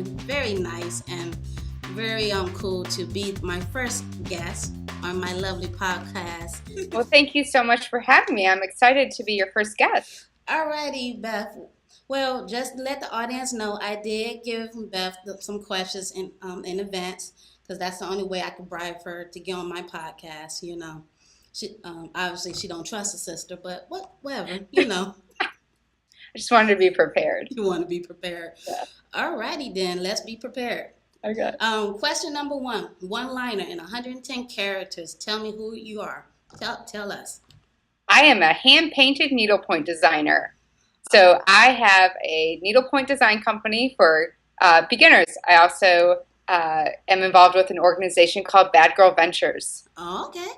been very nice and very cool to be my first guest on my lovely podcast. Well, thank you so much for having me. I'm excited to be your first guest. Alrighty, Beth. Well, just to let the audience know, I did give Beth some questions in advance because that's the only way I could bribe her to get on my podcast. She obviously she don't trust her sister, but whatever. I just wanted to be prepared. You want to be prepared. Yeah. Alrighty then, let's be prepared. Okay. Question number one liner in 110 characters. Tell me who you are. Tell us. I am a hand-painted needlepoint designer. So I have a needlepoint design company for beginners. I also am involved with an organization called Bad Girl Ventures. Oh, okay.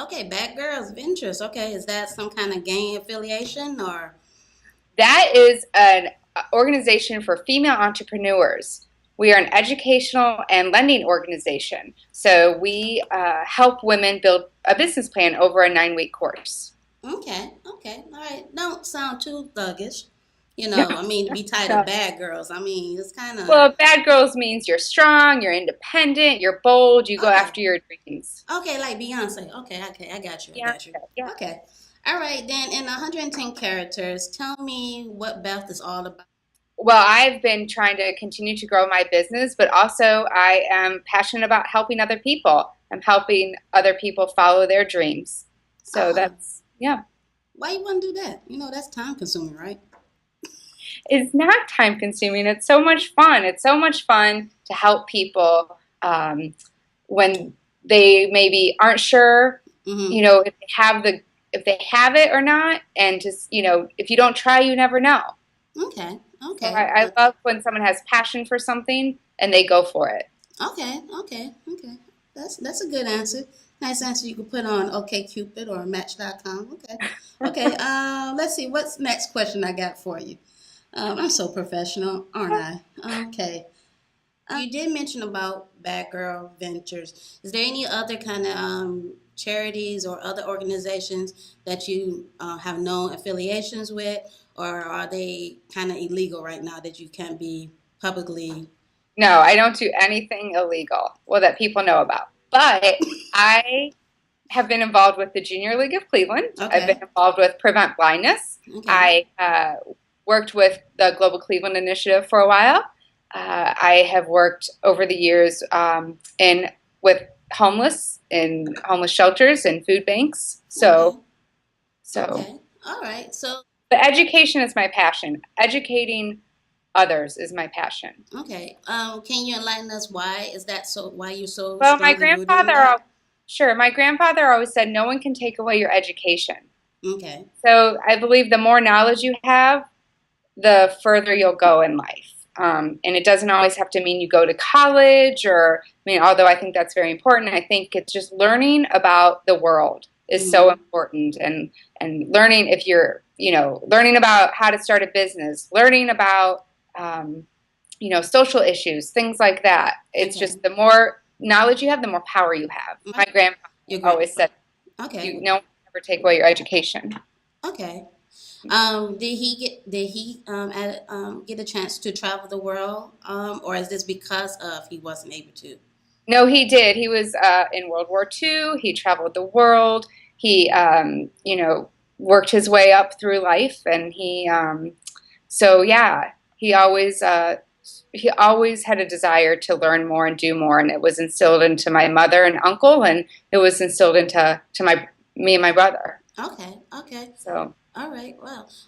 Okay, Bad Girls Ventures. Okay, is that some kind of gang affiliation or? That is an organization for female entrepreneurs. We are an educational and lending organization. So we help women build a business plan over a 9-week course. Okay, all right. Don't sound too thuggish. To be titled of bad girls. It's kind of... Well, bad girls means you're strong, you're independent, you're bold, you go after your dreams. Okay, like Beyonce. Okay, I got you. Yeah. Okay. All right, then in 110 characters, tell me what Beth is all about. Well, I've been trying to continue to grow my business, but also I am passionate about helping other people. I'm helping other people follow their dreams. So that's, yeah. Why you want to do that? That's time consuming, right? It's not time consuming. It's so much fun. It's so much fun to help people when they maybe aren't sure, if they have it or not. And just, if you don't try, you never know. Okay. So I love when someone has passion for something and they go for it. Okay. That's a good answer. Nice answer you can put on OkCupid or Match.com. Okay. Let's see. What's next question I got for you? I'm so professional, aren't I? Okay. You did mention about Bad Girl Ventures. Is there any other kind of charities or other organizations that you have known affiliations with, or are they kind of illegal right now that you can't be publicly? No, I don't do anything illegal, that people know about. But I have been involved with the Junior League of Cleveland. Okay. I've been involved with Prevent Blindness. Okay. I worked with the Global Cleveland Initiative for a while. I have worked over the years with homeless in homeless shelters and food banks. So. Okay. All right. But education is my passion. Educating others is my passion. Okay. Can you enlighten us why is that so? Why you're so? Well, my grandfather always said, no one can take away your education. Okay. So I believe the more knowledge you have, the further you'll go in life. And it doesn't always have to mean you go to college although I think that's very important. I think it's just learning about the world is so important, and learning if you're, learning about how to start a business, learning about, social issues, things like that. It's just the more knowledge you have, the more power you have. My grandpa always said, no one can ever take away your education. Okay. Did he get a chance to travel the world, or is this because of he wasn't able to? No, he did. He was in World War II. He traveled the world. He, worked his way up through life, and he always had a desire to learn more and do more, and it was instilled into my mother and uncle, and it was instilled into me and my brother. Okay. So. All right.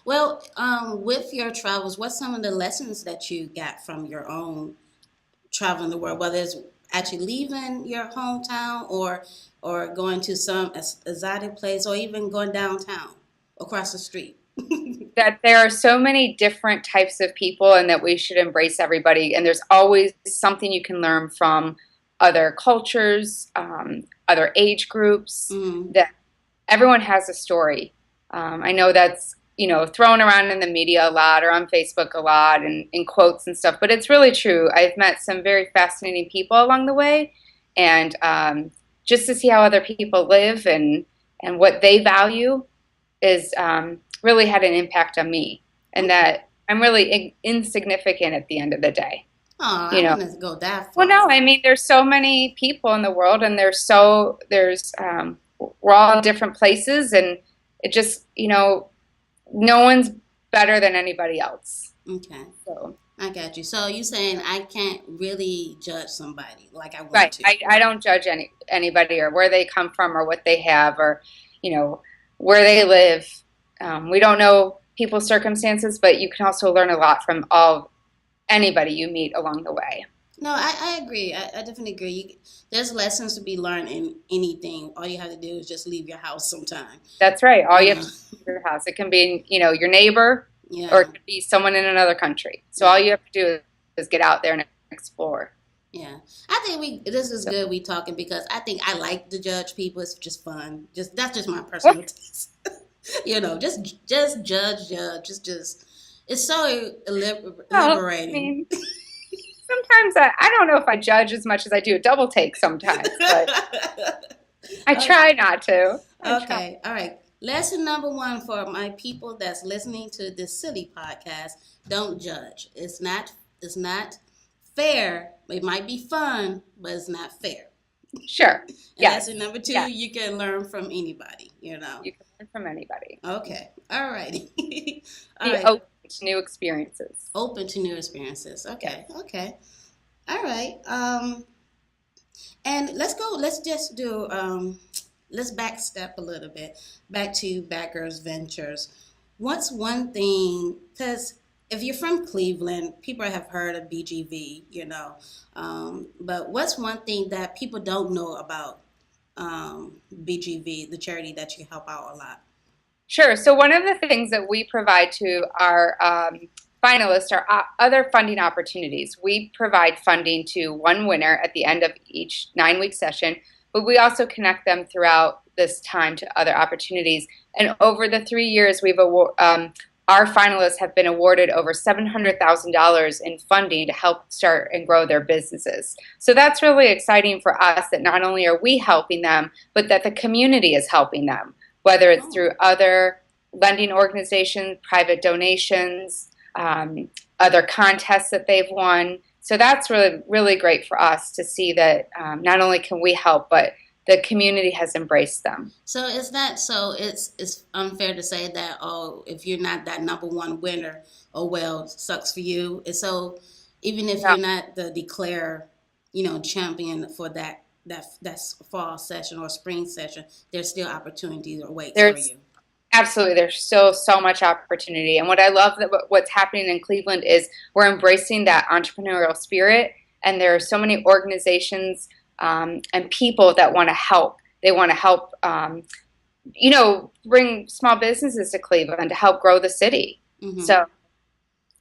Well, with your travels, what's some of the lessons that you got from your own traveling the world, whether it's actually leaving your hometown or going to some exotic place or even going downtown across the street? That there are so many different types of people and that we should embrace everybody. And there's always something you can learn from other cultures, other age groups, that everyone has a story. I know that's, thrown around in the media a lot or on Facebook a lot and in quotes and stuff, but it's really true. I've met some very fascinating people along the way, and just to see how other people live and what they value is really had an impact on me, and that I'm really insignificant at the end of the day. Oh, I you know. wouldn't go that Well, no, far. I mean, there's so many people in the world, and we're all in different places, and it just, no one's better than anybody else. Okay, So, I got you. So you saying I can't really judge somebody like I want right. to? I don't judge anybody or where they come from or what they have or, you know, where they live. We don't know people's circumstances, but you can also learn a lot from anybody you meet along the way. No, I agree. I definitely agree. There's lessons to be learned in anything. All you have to do is just leave your house sometime. That's right. All You you have know? to do is leave your house. It can be, your neighbor or it Yeah, could be someone in another country. So all yeah, you have to do is get out there and explore. yeah. I think this is So, good. We talking because I think I like to judge people. It's just fun. Just that's just my well, personal taste. Just judge. Just it's so I liberating. mean, sometimes I don't know if I judge as much as I do a double take sometimes, but I try not to. I try. Okay, all right. Lesson number one for my people that's listening to this silly podcast: don't judge. It's not fair. It might be fun, but it's not fair. Sure. And Yes. lesson number two: Yes. you can learn from anybody. You can learn from anybody. Okay, all righty. All Be right. open to new experiences. Open to new experiences. Yes. Okay. All right. And let's go. Let's just do. Let's backstep a little bit back to Backers Ventures. What's one thing? Because if you're from Cleveland, people have heard of BGV, but what's one thing that people don't know about BGV, the charity that you help out a lot? Sure. So one of the things that we provide to our finalists are other funding opportunities. We provide funding to one winner at the end of each 9-week session, but we also connect them throughout this time to other opportunities. And over the 3 years, our finalists have been awarded over $700,000 in funding to help start and grow their businesses. So that's really exciting for us that not only are we helping them, but that the community is helping them, whether it's Oh, through other lending organizations, private donations, other contests that they've won. So that's really, really great for us to see that not only can we help, but the community has embraced them. so is that so? It's unfair to say that if you're not that number one winner, oh well, sucks for you. And so even if No, you're not the declare, champion for that's fall session or spring session, there's still opportunities or waits for there's you. absolutely, there's still so much opportunity. And what I love that what's happening in Cleveland is we're embracing that entrepreneurial spirit. And there are so many organizations and people that want to help. They want to help, bring small businesses to Cleveland to help grow the city. Mm-hmm. So,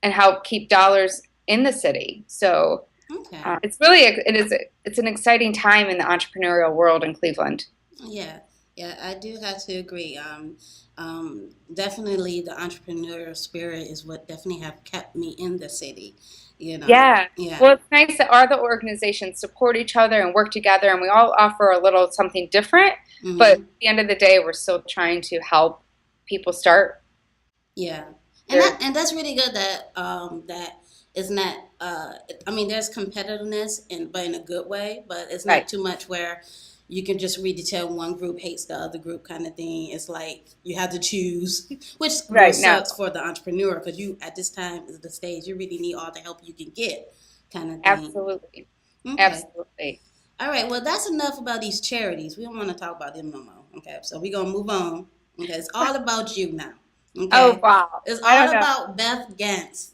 and help keep dollars in the city. So Okay. it's an exciting time in the entrepreneurial world in Cleveland. Yeah, yeah, I do have to agree. Definitely the entrepreneurial spirit is what definitely have kept me in the city, you know. Yeah. Yeah. Well, it's nice that other organizations support each other and work together, and we all offer a little something different. But at Mm-hmm. the end of the day, we're still trying to help people start Yeah. And their that's really good that is not I mean there's competitiveness but in a good way, but it's not right. too much where you can just really tell one group hates the other group kind of thing. It's like you have to choose, which Right. No. sucks for the entrepreneur because you at this time is the stage you really need all the help you can get, kind of thing. Absolutely. Okay. Absolutely. All right. Well, that's enough about these charities. We don't want to talk about them no more. Okay. So we're gonna move on. Okay. It's all about you now. Oh, Okay. wow. It's I all don't know. about Beth Gantz,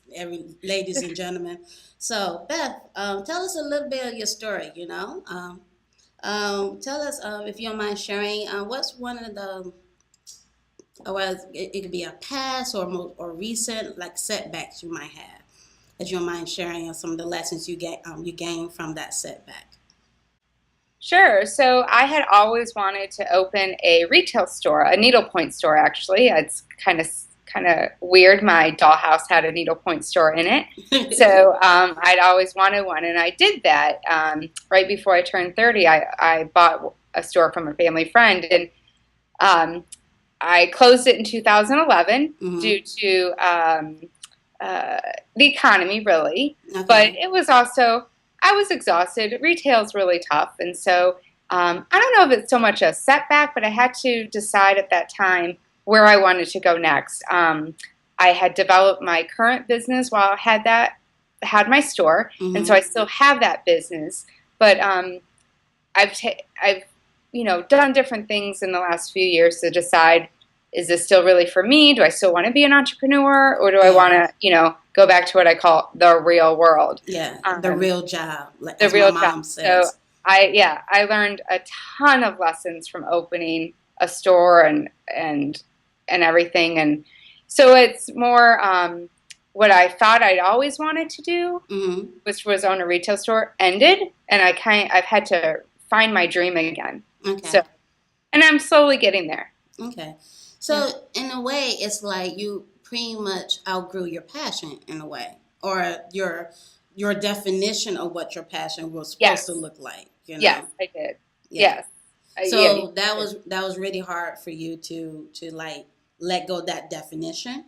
ladies and gentlemen. So, Beth, tell us a little bit of your story. Tell us if you don't mind sharing. What's one of the, well, it could be a past or recent like setbacks you might have. If you don't mind sharing some of the lessons you gained from that setback. Sure. So I had always wanted to open a retail store, a needlepoint store. Actually, it's kind of weird. My dollhouse had a needlepoint store in it, so I'd always wanted one, and I did that. Right before I turned 30, I bought a store from a family friend, and I closed it in 2011 Mm-hmm. due to the economy, really. But Okay. it was also, I was exhausted. Retail's really tough. And so I don't know if it's so much a setback, but I had to decide at that time where I wanted to go next. I had developed my current business while I had my store, and so I Mm-hmm. still have that business. But I've done different things in the last few years to decide, is this still really for me? Do I still want to be an entrepreneur, or do I want Yeah. to go back to what I call the real world, Yeah. The um, real job, like the as my real job? mom So says. I learned a ton of lessons from opening a store and everything, and so it's more what I thought I'd always wanted to do, Mm-hmm. which was own a retail store, ended, and I've had to find my dream again. So, Okay. and I'm slowly getting there. Okay. Yeah. So in a way, it's like you pretty much outgrew your passion in a way, or your definition of what your passion was supposed to Yes. look like. You Yes, know. I did. Yeah. Yes. Yeah. So that was really hard for you to like let go of that definition.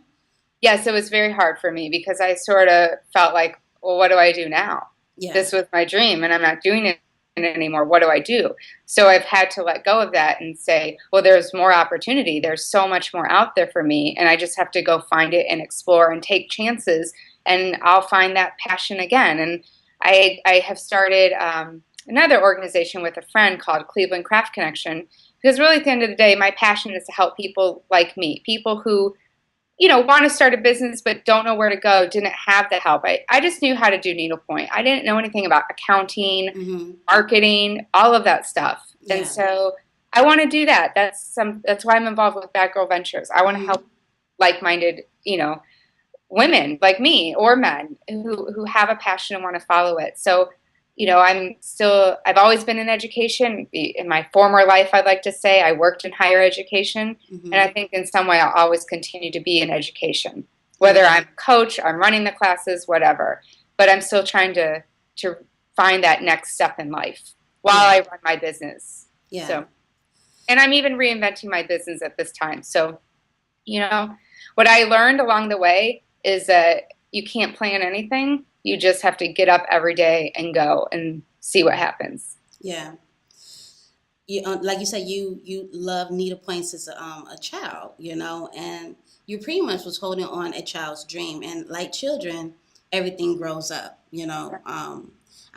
Yes, it was very hard for me because I sort of felt like, well, what do I do now? Yeah. This was my dream and I'm not doing it anymore. What do I do? So I've had to let go of that and say, well, there's more opportunity. There's so much more out there for me. And I just have to go find it and explore and take chances. And I'll find that passion again. And I have started another organization with a friend called Cleveland Craft Connection, because really at the end of the day, my passion is to help people like me, people who want to start a business but don't know where to go, didn't have the help. I just knew how to do needlepoint. I didn't know anything about accounting, Mm-hmm. marketing, all of that stuff. And Yeah. so I want to do that. That's why I'm involved with Bad Girl Ventures. I want to Mm-hmm. help like-minded, women like me or men who have a passion and want to follow it. So, I've always been in education. In my former life, I'd like to say I worked in higher education. And I Mm-hmm. think in some way I'll always continue to be in education, whether I'm Okay. a coach, I'm running the classes, whatever. But I'm still trying to find that next step in life while Yeah. I run my business. Yeah. So, and I'm even reinventing my business at this time. So, what I learned along the way is that you can't plan anything. You just have to get up every day and go and see what happens. Yeah. Like you said, you love needlepoint since a child, and you pretty much was holding on a child's dream. And like children, everything grows up.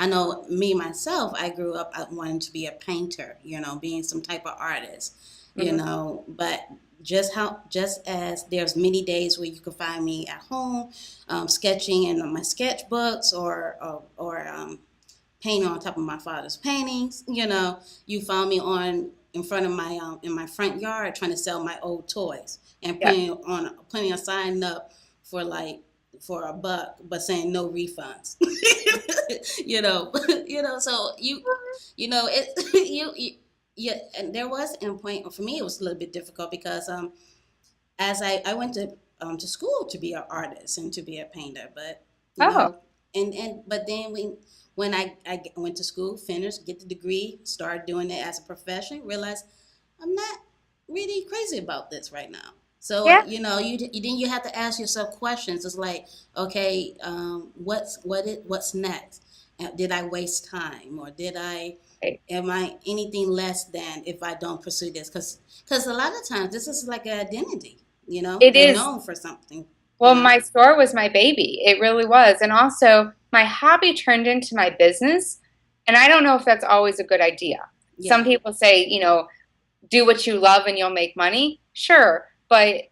I know me myself. I grew up wanting to be a painter. Being some type of artist. Hmm. But just as there's many days where you can find me at home, sketching in my sketchbooks or painting on top of my father's paintings. You found me on in front of my in my front yard trying to sell my old toys and Yeah. putting a sign up for for $1, but saying no refunds. So it you yeah, and there was a point for me. It was a little bit difficult because as I went to school to be an artist and to be a painter, but you Oh, know, and but then when I went to school, finished, get the degree, started doing it as a profession, realized I'm not really crazy about this right now. So yeah. you have to ask yourself questions. It's like, okay, what's next? Did I waste time, or am I anything less than if I don't pursue this? Because a lot of times this is like an identity. It You're is. known for something. Well, my store was my baby. It really was. And also, my hobby turned into my business. And I don't know if that's always a good idea. Some Yeah, people say, do what you love and you'll make money. Sure. But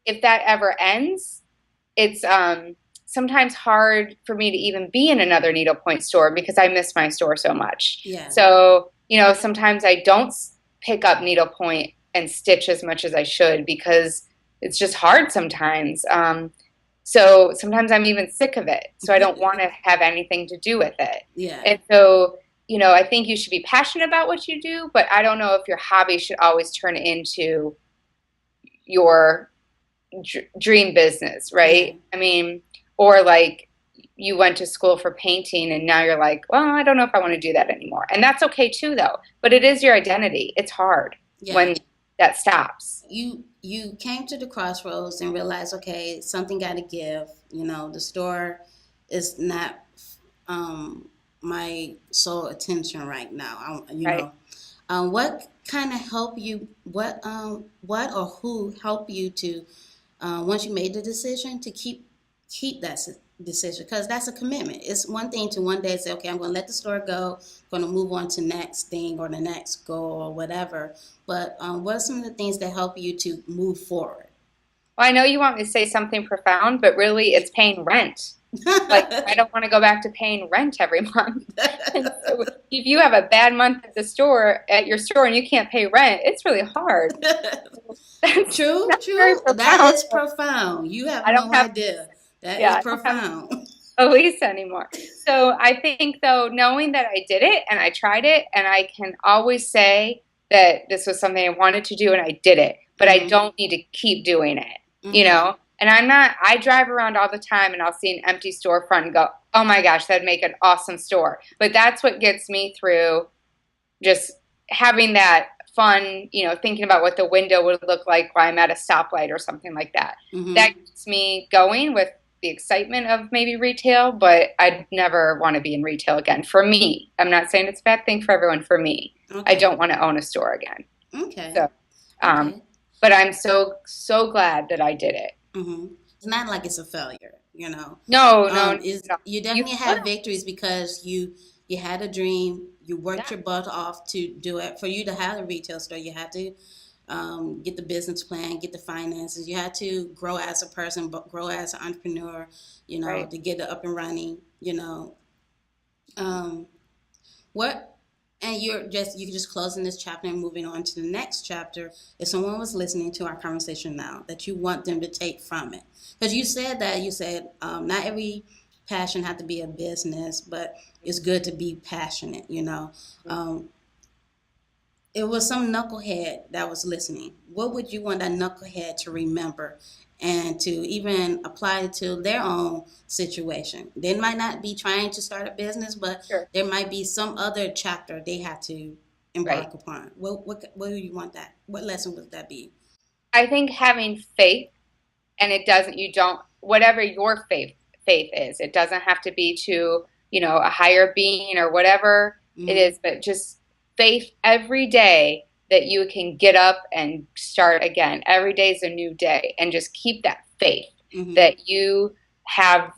if that ever ends, it's sometimes hard for me to even be in another needlepoint store because I miss my store so much. yeah, So, sometimes I don't pick up needlepoint and stitch as much as I should because it's just hard sometimes. So sometimes I'm even sick of it. So I don't want to have anything to do with it. yeah, And so, I think you should be passionate about what you do, but I don't know if your hobby should always turn into your dream business, yeah, right? I mean, or like you went to school for painting and now you're like, well, I don't know if I want to do that anymore. And that's okay too, though. But it is your identity. It's hard yeah. when that stops. You you came to the crossroads and realized, okay, something got to give. The store is not my sole attention right now. Right. What kind of help you? What or who helped you to once you made the decision to keep that decision? Because that's a commitment. It's one thing to one day say, okay, I'm going to let the store go, going to move on to next thing or the next goal or whatever. But what are some of the things that help you to move forward? Well, I know you want me to say something profound, but really it's paying rent. Like, I don't want to go back to paying rent every month. And so if you have a bad month at your store and you can't pay rent, it's really hard. That's True, not very true. That profound. is profound. You have I don't no have, idea. That is yeah, I don't have profound. a lease anymore. So I think though, knowing that I did it and I tried it, and I can always say that this was something I wanted to do and I did it, but I Hmm. don't need to keep doing it, you Okay. know? And I drive around all the time and I'll see an empty storefront and go, oh my gosh, that'd make an awesome store. But that's what gets me through just having that fun, thinking about what the window would look like while I'm at a stoplight or something like that. That Hmm. gets me going with the excitement of maybe retail, but I'd never want to be in retail again. For me, I'm not saying it's a bad thing for everyone. For me, I Okay. don't want to own a store again. Okay. So, um, Okay. but I'm so glad that I did it. Hmm. It's not like it's a failure, No, no, Is no. you You definitely could have victories because you had a dream, you worked have, your butt off to do it. For you to have a retail store, you had to get the business plan, get the finances. You had to grow as a person, but grow as an entrepreneur, right? to get it up and running. Um, what and you're just closing this chapter and moving on to the next chapter. If someone was listening to our conversation now, that you want them to take from it, because you said not every passion had to be a business, but it's good to be passionate. Um, it was some knucklehead that was listening. What would you want that knucklehead to remember and to even apply to their own situation? They might not be trying to start a business, but Sure, there might be some other chapter they have to right. embark upon. What do you want that? What lesson would that be? I think having faith, and it doesn't, you don't, whatever your faith is, it doesn't have to be to, a higher being or whatever it Mm-hmm. is, but just faith every day that you can get up and start again. Every day is a new day, and just keep that faith Mm-hmm. that you have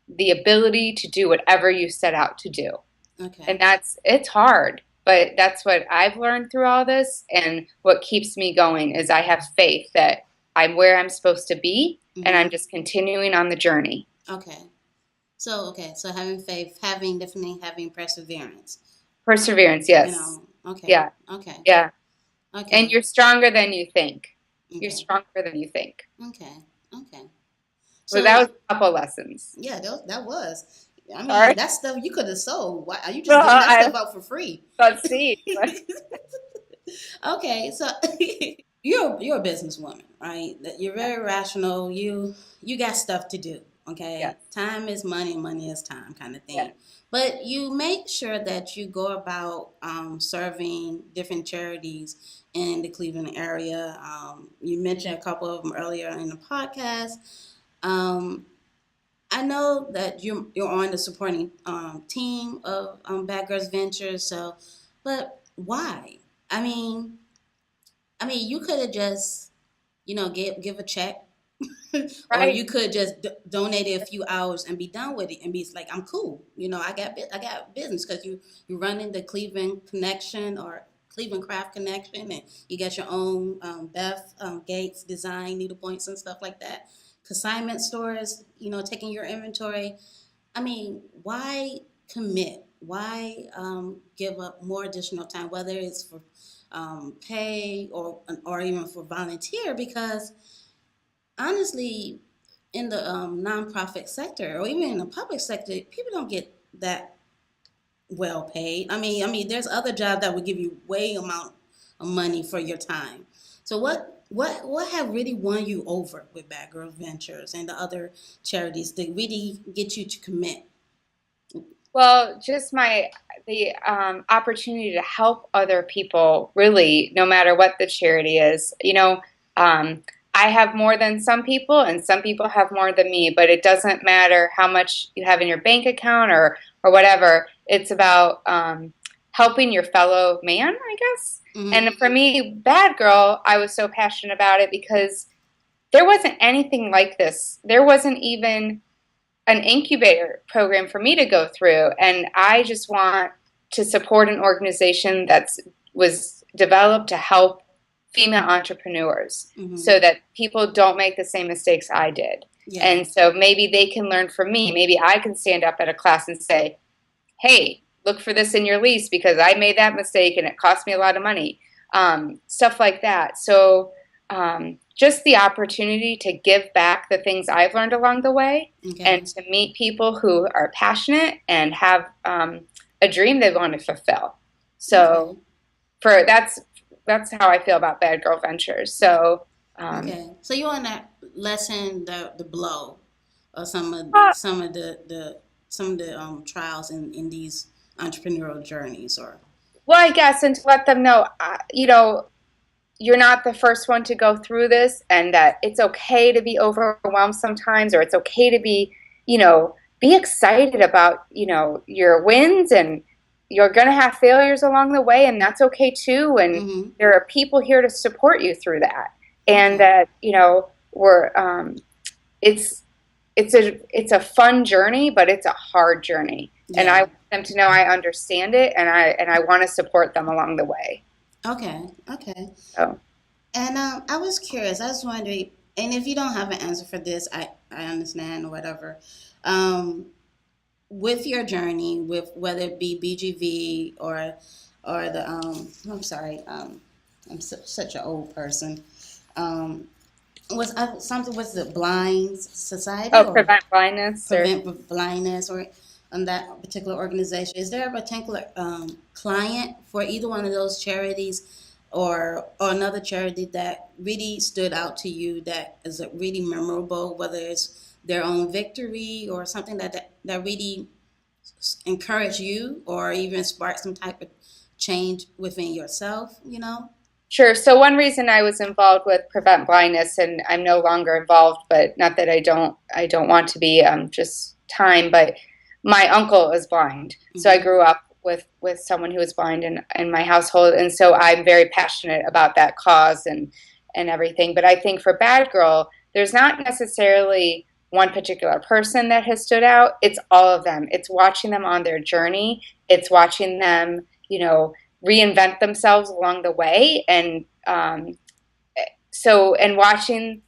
the ability to do whatever you set out to do. And Okay. it's hard, but that's what I've learned through all this. And what keeps me going is I have faith that I'm where I'm supposed to be, and I'm Mm-hmm. just continuing on the journey. Okay. So having faith, having perseverance. Perseverance, You yes. know. Okay. Yeah, Okay. yeah. And Okay. you're stronger than you think. You're Okay. stronger than you think. Okay. Okay. Well, that was So a couple lessons. yeah, that was. I mean, Sorry. that stuff you could have sold. Why are you just giving that I stuff out for free? let's see. Okay, so you're a businesswoman, right? That you're very rational. You got stuff to do. Yes, Okay, time is money, money is time, kind of yes, thing. But you make sure that you go about serving different charities in the Cleveland area. You mentioned a couple of them earlier in the podcast. Um, I know that you're on the supporting team of Bad Girls Ventures. So, but why? I mean, you could have just give a check, or right. you could just donate it a few hours and be done with it, and be like, I'm cool. I got business because you're running the Cleveland Connection or Cleveland Craft Connection, and you got your own Beth Gates design needlepoints and stuff like that. Consignment stores, taking your inventory. I mean, why commit? Why give up more additional time, whether it's for pay or even for volunteer? Because honestly, in the nonprofit sector or even in the public sector, people don't get that well paid. There's other jobs that would give you way amount of money for your time. So what have really won you over with Bad Girls Ventures and the other charities that really get you to commit? Well, just the opportunity to help other people, really, no matter what the charity is. Um, I have more than some people, and some people have more than me, but it doesn't matter how much you have in your bank account or whatever. It's about helping your fellow man, I guess. Mm-hmm. And for me, Bad Girl, I was so passionate about it because there wasn't anything like this. There wasn't even an incubator program for me to go through. And I just want to support an organization that was developed to help female entrepreneurs Mm-hmm. so that people don't make the same mistakes I did. Yeah. And so maybe they can learn from me. Maybe I can stand up at a class and say, hey, look for this in your lease because I made that mistake and it cost me a lot of money. Stuff like that. So just the opportunity to give back the things I've learned along the way, Okay. and to meet people who are passionate and have a dream they want to fulfill. So Okay. that's how I feel about Bad Girl Ventures. So Okay. So you want to lessen the blow of some of the trials in these entrepreneurial journeys, or well, I guess, and to let them know, you're not the first one to go through this, and that it's okay to be overwhelmed sometimes, or it's okay to be, be excited about, your wins, and you're going to have failures along the way, and that's okay too. And mm-hmm. there are people here to support you through that. And Okay. that, we're, it's a fun journey, but it's a hard journey. Yeah. And I want them to know I understand it, and I want to support them along the way. Okay. Okay. So. And I was curious. I was wondering, and if you don't have an answer for this, I understand or whatever. With your journey, with whether it be BGV or the I'm sorry, such an old person. Was something was the Blind Society or Prevent blindness. Prevent Blindness or on that particular organization? Is there a particular client for either one of those charities or another charity that really stood out to you that is really memorable, whether it's their own victory or something that really encouraged you or even sparked some type of change within yourself, Sure. So one reason I was involved with Prevent Blindness, and I'm no longer involved, but not that I don't want to be, just time, but my uncle is blind. Mm-hmm. So I grew up with someone who was blind in my household, and so I'm very passionate about that cause and everything. But I think for Bad Girl, there's not necessarily one particular person that has stood out. It's all of them. It's watching them on their journey. It's watching them, reinvent themselves along the way, and watching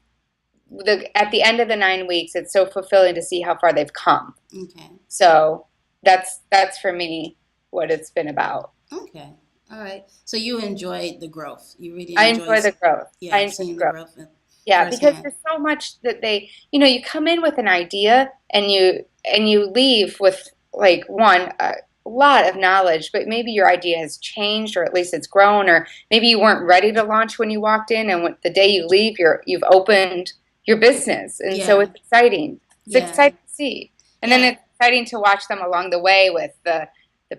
at the end of the 9 weeks, it's so fulfilling to see how far they've come. Okay. So that's for me what it's been about. Okay. All right. So you enjoyed the growth. You really I enjoy the growth. Yeah, I enjoy seeing the growth. The growth. Yeah, because there's so much that they, you come in with an idea and you leave with like a lot of knowledge, but maybe your idea has changed, or at least it's grown, or maybe you weren't ready to launch when you walked in, and the day you leave, you've opened your business, and so it's exciting. It's exciting to see, and then it's exciting to watch them along the way with the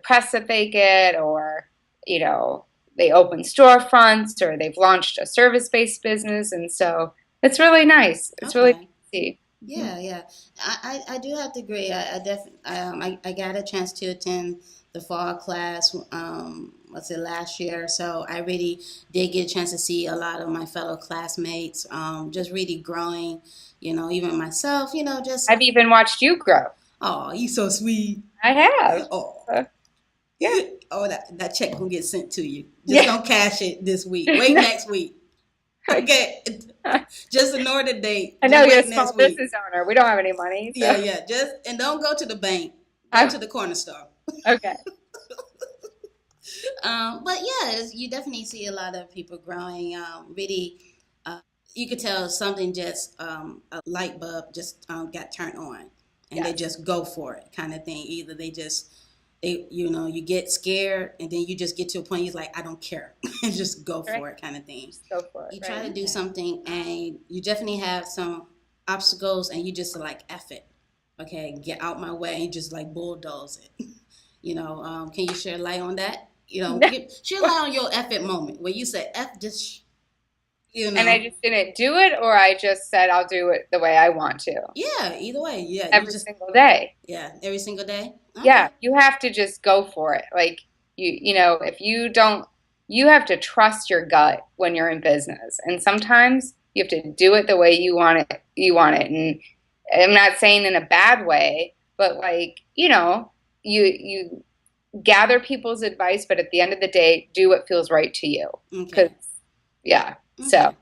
press that they get, or they open storefronts, or they've launched a service-based business, and so it's really nice. It's really nice to see. Yeah. I do have to agree. I definitely I got a chance to attend the fall class. Last year? So I really did get a chance to see a lot of my fellow classmates. Just really growing. Even myself. Just I've even watched you grow. Oh, you so sweet. I have. Oh. Yeah. Oh, that check gonna get sent to you. Just don't cash it this week. Wait next week. Okay. Just ignore the date. I know you're a small business owner. We don't have any money. So. Yeah. And don't go to the bank. Go to the corner store. Okay. But you definitely see a lot of people growing. Really, you could tell something just a light bulb just got turned on, and they just go for it, kind of thing. Either you get scared, and then you just get to a point you're like, I don't care, and just go for it, kind of thing. Just go for it. You try to do something, and you definitely have some obstacles, and you just like F it, okay, get out my way, and just like bulldoze it. Can you share light on that? Share light on your F it moment where you say F this. You And I know. just didn't do it, or I just said I'll do it the way I want to Yeah, either way. Yeah, you every just single day. yeah, every single day. Yeah, Okay. you have to just go for it. Like you know, if you don't, you have to trust your gut when you're in business. And sometimes you have to do it the way you want it. You want it. And I'm not saying in a bad way, but like, you know, you gather people's advice, but at the end of the day, do what feels right to you. Because Okay. yeah, so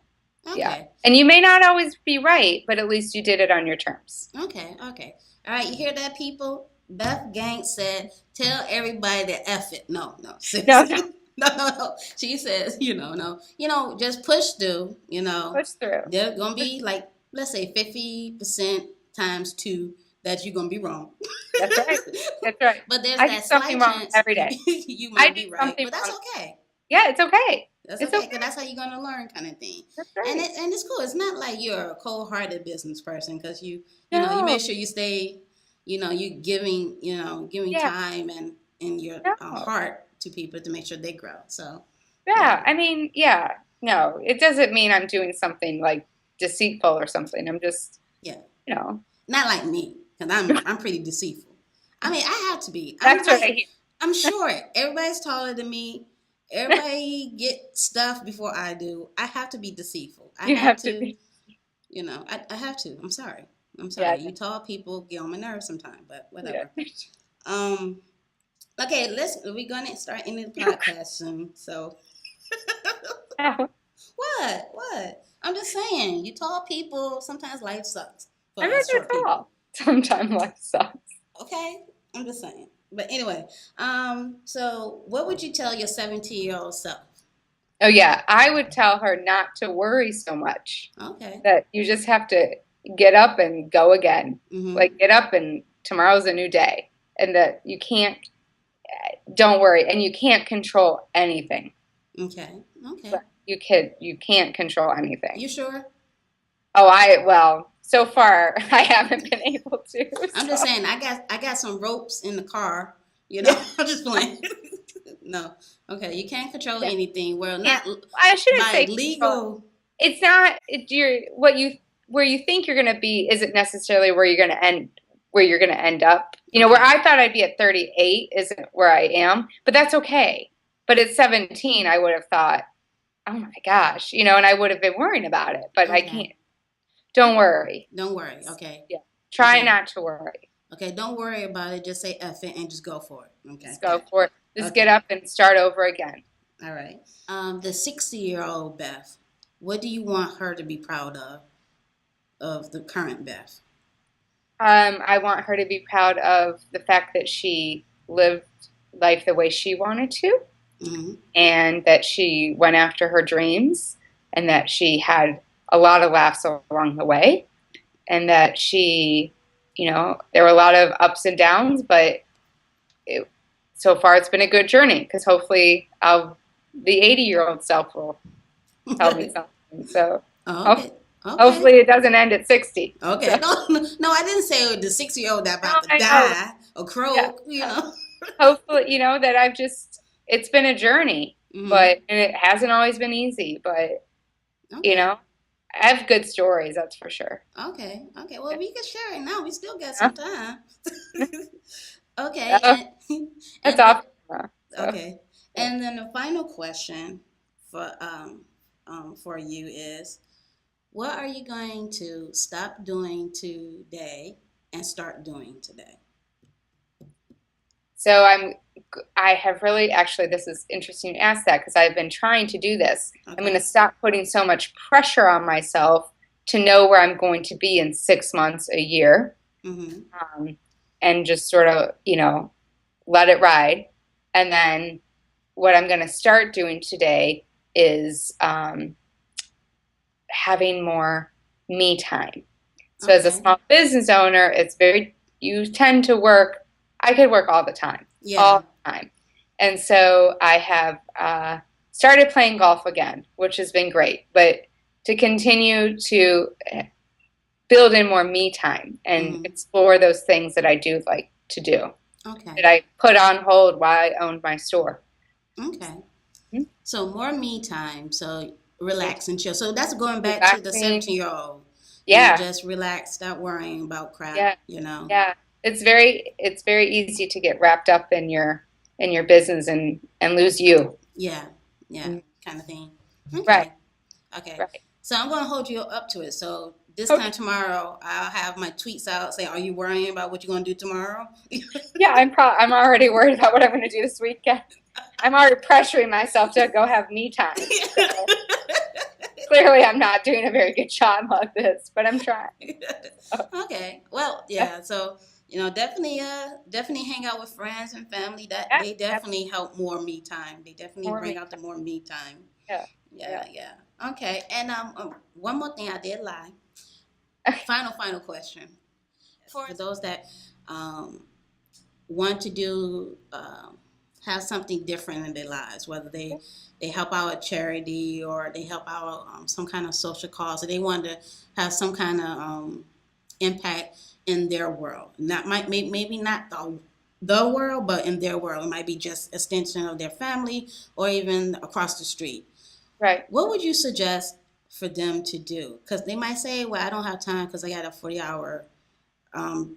Okay. yeah. Okay. And you may not always be right, but at least you did it on your terms. Okay. Okay. All right, you hear that, people? Beth Gantz said, "Tell everybody to F it." No, no, No, no, seriously. No, no, no. She says, no. Just push through, push through. There's gonna Push, be like, let's say 50% times two that you're gonna be wrong. that's right. That's right. But there's I do that something slight wrong chance every day. you I might do be right. something But that's wrong. okay. Yeah, it's okay. That's It's okay, okay. because that's how you're gonna learn, kind of thing. That's And right. it's cool. It's not like you're a cold-hearted business person, because you No, make sure you stay, you giving yeah, time and your no. heart to people to make sure they grow. So yeah, Yeah, I mean, yeah, no, it doesn't mean I'm doing something like deceitful or something. I'm just, yeah, you know, not like me, because I'm pretty deceitful. I mean, I have to be. I'm that's what I like, hear. I'm short. Everybody's taller than me. Everybody get stuff before I do. I have to be deceitful. I You have have to to. be, I have to. I'm sorry. I'm yeah, sorry. You tall people get on my nerves sometimes, but yeah. whatever. Um. Okay. We're gonna start ending the podcast soon. So what? What? I'm just saying. You tall people, sometimes life sucks for I'm not us short that people. tall. Sometimes life sucks. Okay. I'm just saying. But anyway. So what would you tell your 17-year-old self? Oh yeah, I would tell her not to worry so much. Okay. That you just have to get up and go again. Mm-hmm. Like get up and tomorrow's a new day. And that you can't, don't worry, and you can't control anything. Okay. Okay. But you can't control anything. You sure? Oh, well, so far I haven't been able to. I'm So just saying. I got some ropes in the car. yeah, I'm just playing. No. Okay. You can't control yeah. anything. Well, And not I shouldn't by say control. legal. It's not. You're what you where you think you're going to be isn't necessarily where you're going to end. Where you're going to end up. You know, where Okay. I thought I'd be at 38 isn't where I am, but that's okay. But at 17, I would have thought, oh my gosh, and I would have been worrying about it. But I Okay. can't. Don't worry. Don't worry. Okay. Yeah. Try Okay. not to worry. Okay. Don't worry about it. Just say F it and just go for it. Okay. Just go for it. Just get Okay. up and start over again. All right. The 60-year-old Beth, what do you want her to be proud of the current Beth? I want her to be proud of the fact that she lived life the way she wanted to, Mm-hmm. and that she went after her dreams, and that she had a lot of laughs along the way, and that there were a lot of ups and downs, but so far it's been a good journey because hopefully the 80-year-old self will tell me something. So Oh, ho- okay. Okay. hopefully it doesn't end at 60. Okay. So, No, no, I didn't say the 60-year-old that no, about to I know. die or Yeah. croak. Hopefully, that it's been a journey, Mm-hmm. and it hasn't always been easy, but, Okay. I have good stories, that's for sure. Okay. Okay. Well, we can share it now. We still got Yeah. some time. Okay. Uh, that's And off. So, okay. yeah. And then the final question for you is, what are you going to stop doing today and start doing today? So I have really, actually, this is interesting you ask that because I've been trying to do this. I'm going to Okay. stop putting so much pressure on myself to know where I'm going to be in 6 months, a year, Mm-hmm. and just sort of, let it ride. And then what I'm going to start doing today is having more me time. So as a Okay. small business owner, you tend to work, I could work all the time, Yeah. all the time. And so I have started playing golf again, which has been great, but to continue to build in more me time and Mm-hmm. explore those things that I do like to do, Okay. that I put on hold while I owned my store. Okay. Mhm. So more me time. So relax and chill. So that's going back to the Relaxing. 17-year-old. Yeah. Just relax, stop worrying about crap. Yeah. Yeah. It's very easy to get wrapped up in your business and lose you. Yeah, yeah, Mm. kind of thing. Right. Okay, okay. Right. So I'm going to hold you up to it. So this time Okay. tomorrow, I'll have my tweets out. Say, are you worrying about what you're going to do tomorrow? Yeah, I'm already worried about what I'm going to do this weekend. I'm already pressuring myself to go have me time. So clearly, I'm not doing a very good job of this, but I'm trying. Okay. Well, yeah. So definitely hang out with friends and family. That Yeah, they yeah, definitely help more me time. They definitely more bring me. out the more me time. Yeah, Yeah, yeah. yeah. Okay. And one more thing, I did lie. Final question for those that um want to do have something different in their lives, whether they help out a charity or they help out some kind of social cause, or they want to have some kind of impact in their world. Not maybe not the world, but in their world. It might be just extension of their family or even across the street. Right. What would you suggest for them to do? Because they might say, "Well, I don't have time because I got a 40-hour um,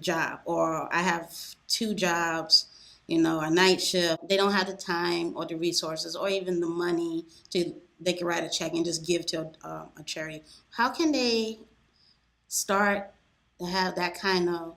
job, or I have two jobs, a night shift. They don't have the time or the resources or even the money to they can write a check and just give to a charity. How can they start to have that kind of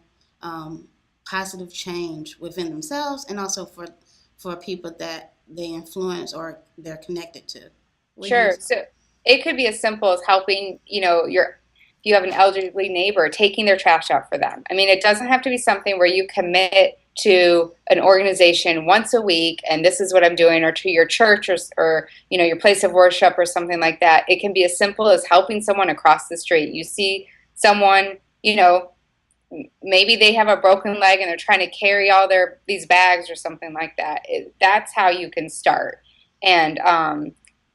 positive change within themselves and also for people that they influence or they're connected to? What do you? Sure. So it could be as simple as helping, if you have an elderly neighbor, taking their trash out for them. I mean, it doesn't have to be something where you commit to an organization once a week and this is what I'm doing, or to your church or your place of worship or something like that. It can be as simple as helping someone across the street. You see someone, maybe they have a broken leg and they're trying to carry all these bags or something like that. That's how you can start. And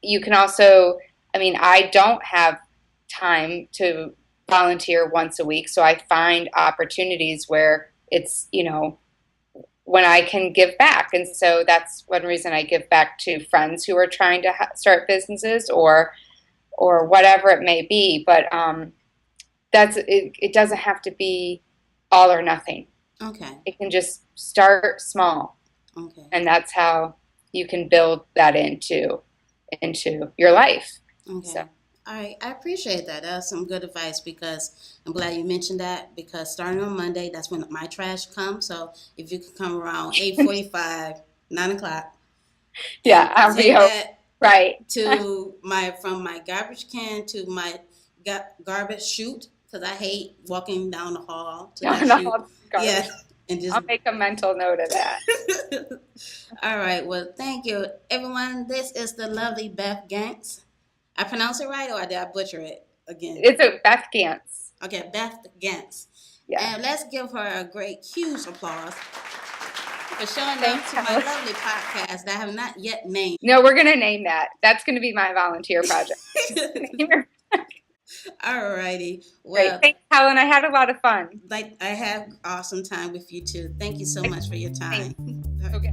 you can also, I mean, I don't have time to volunteer once a week, so I find opportunities where it's, when I can give back. And so that's one reason I give back to friends who are trying to start businesses or whatever it may be. But it doesn't have to be all or nothing. Okay. It can just start small. Okay. And that's how you can build that into your life. Okay. So. All right. I appreciate that. That's some good advice because I'm glad you mentioned that because starting on Monday, that's when my trash comes. So if you could come around 8:45, 9 o'clock. Yeah, I'll be that right to from my garbage can to my garbage chute because I hate walking down the hall to that chute. Yeah. And just I'll make a mental note of that. All right. Well, thank you, everyone. This is the lovely Beth Gantz. I pronounce it right, or did I butcher it again? It's a Beth Gantz. Okay, Beth Gantz. Yeah. And let's give her a great, huge applause for showing up to my lovely podcast that I have not yet named. No, we're going to name that. That's going to be my volunteer project. All righty. Well, great. Thanks, Helen. I had a lot of fun. I had awesome time with you too. Thank you so much for your time. Okay.